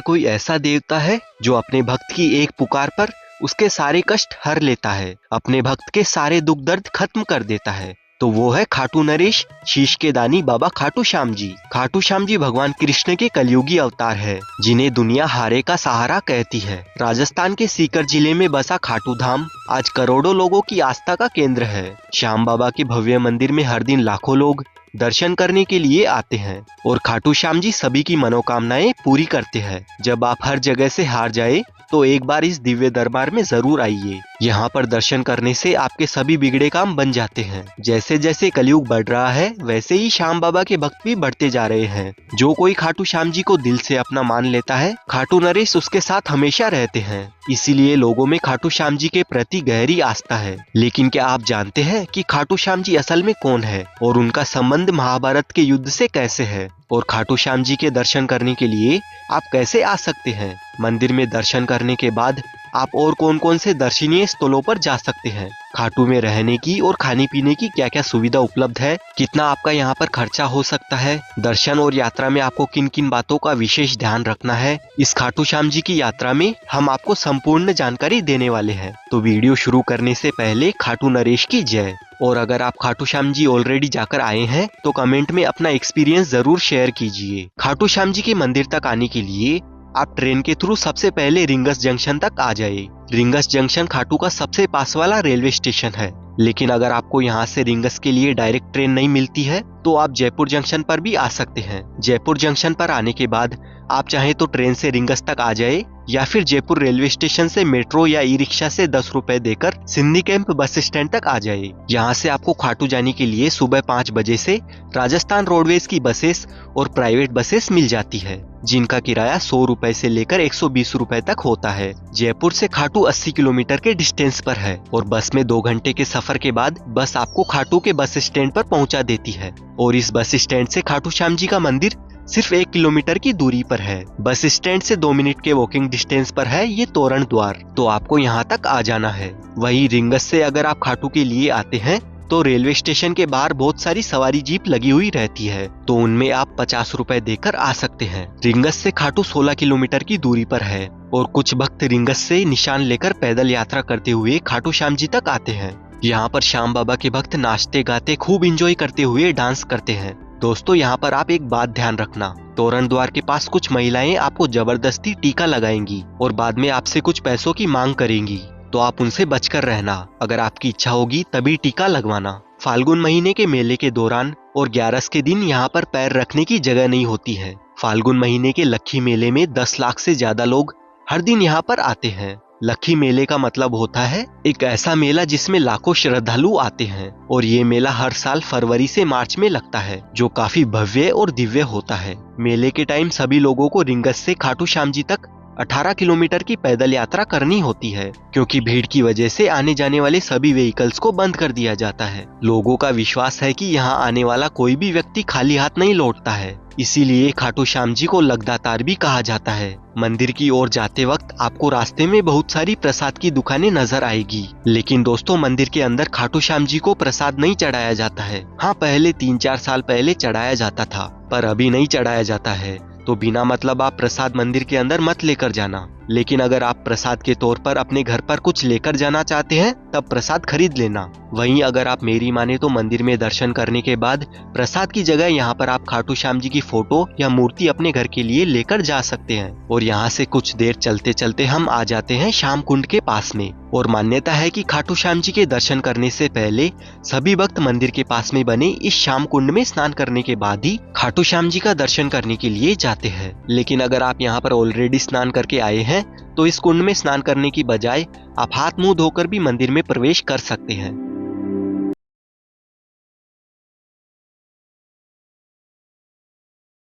कोई ऐसा देवता है जो अपने भक्त की एक पुकार पर उसके सारे कष्ट हर लेता है, अपने भक्त के सारे दुख दर्द खत्म कर देता है, तो वो है खाटू नरेश शीश के दानी बाबा खाटू श्याम जी। खाटू श्याम जी भगवान कृष्ण के कलयुगी अवतार है, जिन्हें दुनिया हारे का सहारा कहती है। राजस्थान के सीकर जिले में बसा खाटू धाम आज करोड़ों लोगों की आस्था का केंद्र है। श्याम बाबा के भव्य मंदिर में हर दिन लाखों लोग दर्शन करने के लिए आते हैं और खाटू श्याम जी सभी की मनोकामनाएं पूरी करते हैं। जब आप हर जगह से हार जाए तो एक बार इस दिव्य दरबार में जरूर आइए। यहाँ पर दर्शन करने से आपके सभी बिगड़े काम बन जाते हैं। जैसे जैसे कलयुग बढ़ रहा है वैसे ही श्याम बाबा के भक्त भी बढ़ते जा रहे हैं। जो कोई खाटू श्याम जी को दिल से अपना मान लेता है, खाटू नरेश उसके साथ हमेशा रहते हैं। इसीलिए लोगों में खाटू श्याम जी के प्रति गहरी आस्था है। लेकिन क्या आप जानते हैं कि खाटू श्याम जी असल में कौन है और उनका संबंध महाभारत के युद्ध से कैसे है, और खाटू श्याम जी के दर्शन करने के लिए आप कैसे आ सकते हैं? मंदिर में दर्शन करने के बाद आप और कौन कौन से दर्शनीय स्थलों पर जा सकते हैं? खाटू में रहने की और खाने पीने की क्या क्या सुविधा उपलब्ध है? कितना आपका यहाँ पर खर्चा हो सकता है? दर्शन और यात्रा में आपको किन किन बातों का विशेष ध्यान रखना है? इस खाटू श्याम जी की यात्रा में हम आपको संपूर्ण जानकारी देने वाले हैं। तो वीडियो शुरू करने से पहले खाटू नरेश की जय। और अगर आप खाटू श्याम जी ऑलरेडी जाकर आए हैं तो कमेंट में अपना एक्सपीरियंस जरूर शेयर कीजिए। खाटू श्याम जी के मंदिर तक आने के लिए आप ट्रेन के थ्रू सबसे पहले रिंगस जंक्शन तक आ जाए। रिंगस जंक्शन खाटू का सबसे पास वाला रेलवे स्टेशन है। लेकिन अगर आपको यहाँ से रिंगस के लिए डायरेक्ट ट्रेन नहीं मिलती है तो आप जयपुर जंक्शन पर भी आ सकते हैं। जयपुर जंक्शन पर आने के बाद आप चाहे तो ट्रेन से रिंगस तक आ जाए या फिर जयपुर रेलवे स्टेशन से मेट्रो या ई रिक्शा से 10 रुपए देकर सिंधी कैंप बस स्टैंड तक आ जाए। यहाँ से आपको खाटू जाने के लिए सुबह 5 बजे से राजस्थान रोडवेज की बसेस और प्राइवेट बसेस मिल जाती है, जिनका किराया 100 रुपए से लेकर 120 रुपए तक होता है। जयपुर से खाटू 80 किलोमीटर के डिस्टेंस पर है और बस में 2 घंटे के सफर के बाद बस आपको खाटू के बस स्टैंड पर पहुंचा देती है। और इस बस स्टैंड से खाटू श्याम जी का मंदिर सिर्फ 1 किलोमीटर की दूरी पर है। बस स्टैंड से 2 मिनट के वॉकिंग डिस्टेंस पर है ये तोरण द्वार, तो आपको यहाँ तक आ जाना है। वहीं रिंगस से अगर आप खाटू के लिए आते हैं तो रेलवे स्टेशन के बाहर बहुत सारी सवारी जीप लगी हुई रहती है, तो उनमें आप 50 रुपए देकर आ सकते हैं। रिंगस से खाटू 16 किलोमीटर की दूरी पर है और कुछ भक्त रिंगस से निशान लेकर पैदल यात्रा करते हुए खाटू श्याम जी तक आते हैं। यहाँ पर श्याम बाबा के भक्त नाचते गाते खूब इंजॉय करते हुए डांस करते हैं। दोस्तों, यहाँ पर आप एक बात ध्यान रखना, तोरण द्वार के पास कुछ महिलाएं आपको जबरदस्ती टीका लगाएंगी और बाद में आपसे कुछ पैसों की मांग करेंगी, तो आप उनसे बचकर रहना। अगर आपकी इच्छा होगी तभी टीका लगवाना। फाल्गुन महीने के मेले के दौरान और 11 के दिन यहाँ पर पैर रखने की जगह नहीं होती है। फाल्गुन महीने के लक्खी मेले में 10 लाख से ज्यादा लोग हर दिन यहाँ पर आते हैं। लक्खी मेले का मतलब होता है एक ऐसा मेला जिसमें लाखों श्रद्धालु आते हैं, और ये मेला हर साल फरवरी से मार्च में लगता है, जो काफी भव्य और दिव्य होता है। मेले के टाइम सभी लोगों को रिंगस से खाटू श्याम जी तक 18 किलोमीटर की पैदल यात्रा करनी होती है, क्योंकि भीड़ की वजह से आने जाने वाले सभी व्हीकल्स को बंद कर दिया जाता है। लोगों का विश्वास है कि यहाँ आने वाला कोई भी व्यक्ति खाली हाथ नहीं लौटता है, इसीलिए खाटू श्याम जी को लगदातार भी कहा जाता है। मंदिर की ओर जाते वक्त आपको रास्ते में बहुत सारी प्रसाद की दुकानें नजर आएगी, लेकिन दोस्तों मंदिर के अंदर खाटू श्याम जी को प्रसाद नहीं चढ़ाया जाता है। हाँ, पहले 3-4 साल पहले चढ़ाया जाता था, पर अभी नहीं चढ़ाया जाता है। तो बिना मतलब आप प्रसाद मंदिर के अंदर मत लेकर जाना। लेकिन अगर आप प्रसाद के तौर पर अपने घर पर कुछ लेकर जाना चाहते हैं तब प्रसाद खरीद लेना। वहीं अगर आप मेरी माने तो मंदिर में दर्शन करने के बाद प्रसाद की जगह यहाँ पर आप खाटू श्याम जी की फोटो या मूर्ति अपने घर के लिए लेकर जा सकते हैं। और यहाँ से कुछ देर चलते चलते हम आ जाते हैं श्याम कुंड के पास में। और मान्यता है कि खाटू श्याम जी के दर्शन करने से पहले सभी भक्त मंदिर के पास में बने इस श्याम कुंड में स्नान करने के बाद ही खाटू श्याम जी का दर्शन करने के लिए जाते हैं। लेकिन अगर आप यहाँ पर ऑलरेडी स्नान करके आए हैं तो इस कुंड में स्नान करने की बजाय आप हाथ मुंह धोकर भी मंदिर में प्रवेश कर सकते हैं।